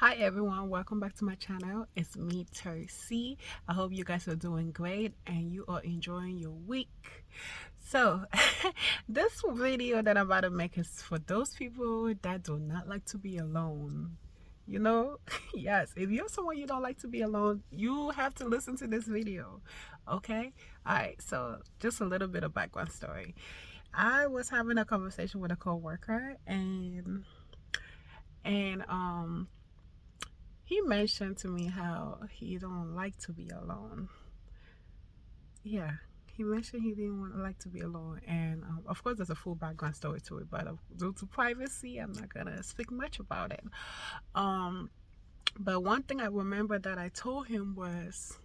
Hi everyone, welcome back to my channel. It's me, Terry C. I hope you guys are doing great and you are enjoying your week. So this video that I'm about to make is for those people that do not like to be alone. You know, yes, if you're someone you don't like to be alone, you have to listen to this video. Okay? Alright, so just a little bit of background story. I was having a conversation with a coworker and he mentioned to me how he don't like to be alone. Yeah, he mentioned he didn't want to like to be alone, and of course there's a full background story to it, but due to privacy I'm not gonna speak much about it. um but one thing I remember that I told him was,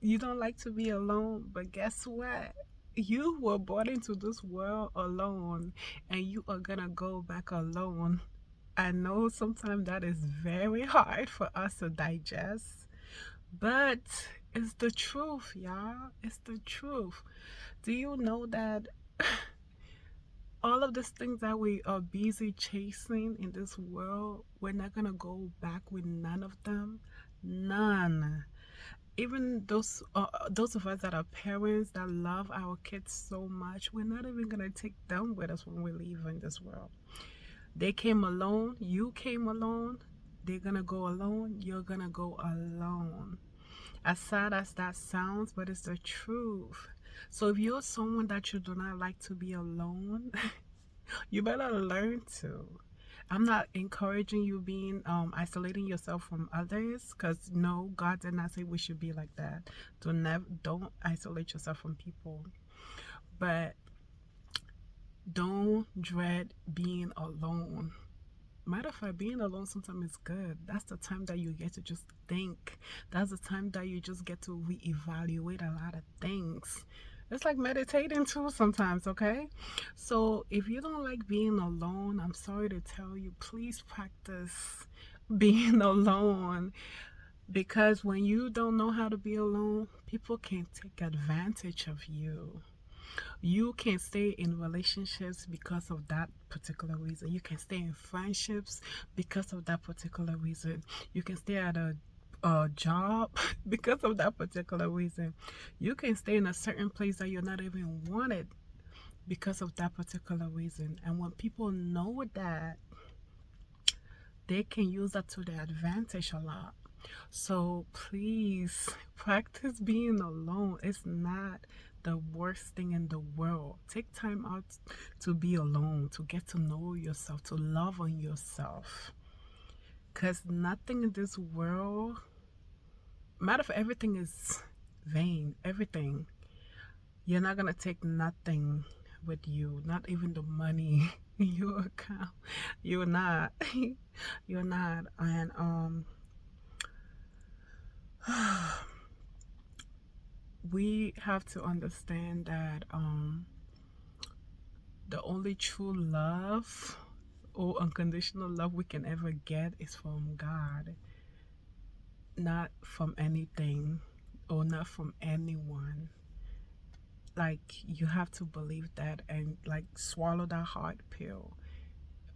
you don't like to be alone, but guess what, you were brought into this world alone and you are gonna go back alone. I know sometimes that is very hard for us to digest, but it's the truth, y'all. It's the truth. Do you know that all of these things that we are busy chasing in this world, we're not gonna go back with none of them? None. Even those of us that are parents that love our kids so much, we're not even gonna take them with us when we leave in this world. They came alone, you came alone, they're gonna go alone, you're gonna go alone. As sad as that sounds, but it's the truth. So if you're someone that you do not like to be alone, you better learn to. I'm not encouraging you being isolating yourself from others, because no, God did not say we should be like that. Don't isolate yourself from people, but don't dread being alone. Matter of fact, being alone sometimes is good. That's the time that you get to just think. That's the time that you just get to reevaluate a lot of things. It's like meditating too sometimes, okay? So if you don't like being alone, I'm sorry to tell you, please practice being alone, because when you don't know how to be alone, people can take advantage of you. You can stay in relationships because of that particular reason. You can stay in friendships because of that particular reason. You can stay at a job because of that particular reason. You can stay in a certain place that you're not even wanted because of that particular reason. And when people know that, they can use that to their advantage a lot. So please practice being alone. It's not the worst thing in the world. Take time out to be alone, to get to know yourself, to love on yourself. Because nothing in this world, matter of everything is vain. Everything. You're not going to take nothing with you, not even the money in your account. You're not. You're not. And we have to understand that the only true love or unconditional love we can ever get is from God, not from anything or not from anyone. Like, you have to believe that and like swallow that hard pill.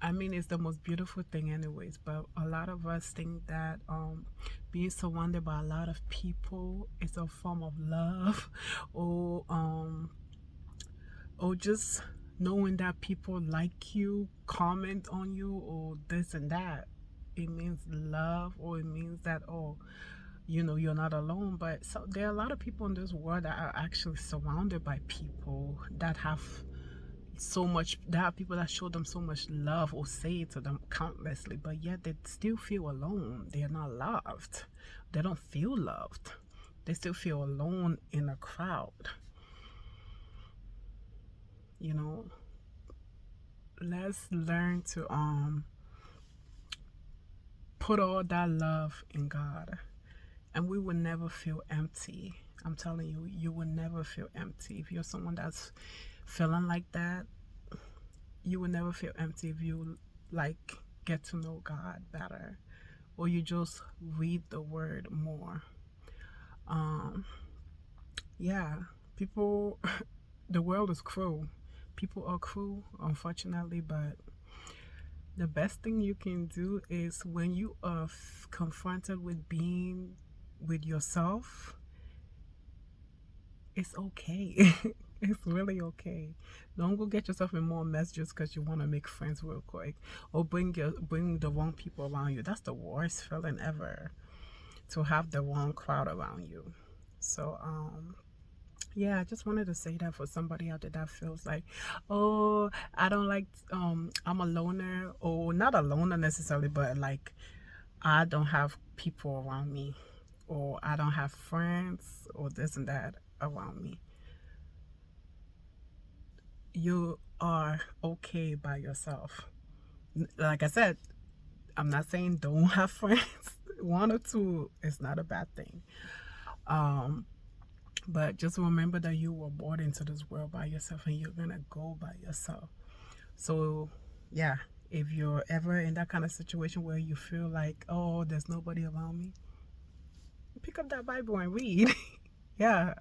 I mean, it's the most beautiful thing anyways, but a lot of us think that being surrounded by a lot of people is a form of love, or just knowing that people like you, comment on you, or this and that, it means love, or it means that, oh, you know, you're not alone. But so there are a lot of people in this world that are actually surrounded by people that have so much, there are people that show them so much love or say it to them countlessly, but yet they still feel alone. They are not loved. They don't feel loved. They still feel alone in a crowd. You know, let's learn to put all that love in God, and we will never feel empty. I'm telling you, you will never feel empty. If you're someone that's feeling like that, you will never feel empty if you like get to know God better, or you just read the word more. Yeah, people, the world is cruel. People are cruel, unfortunately, but The best thing you can do is when you are confronted with being with yourself, it's okay. It's really okay. Don't go get yourself in more mess just because you want to make friends real quick, or bring the wrong people around you. That's the worst feeling ever, to have the wrong crowd around you. So yeah, I just wanted to say that for somebody out there that feels like, oh, I don't like, I'm a loner, or not a loner necessarily, but like I don't have people around me, or I don't have friends, or this and that around me. You are okay by yourself. Like I said, I'm not saying don't have friends. One or two is not a bad thing. Um, but just remember that you were born into this world by yourself, and you're gonna go by yourself. So, yeah, if you're ever in that kind of situation where you feel like, oh, there's nobody around me, pick up that Bible and read. Yeah.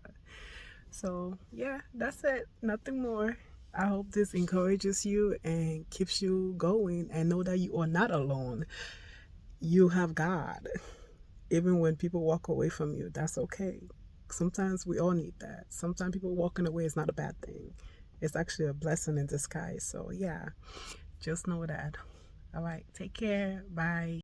So, yeah, that's it. Nothing more. I hope this encourages you and keeps you going, and know that you are not alone. You have God. Even when people walk away from you, that's okay. Sometimes we all need that. Sometimes people walking away is not a bad thing. It's actually a blessing in disguise. So, yeah, just know that. All right, take care. Bye.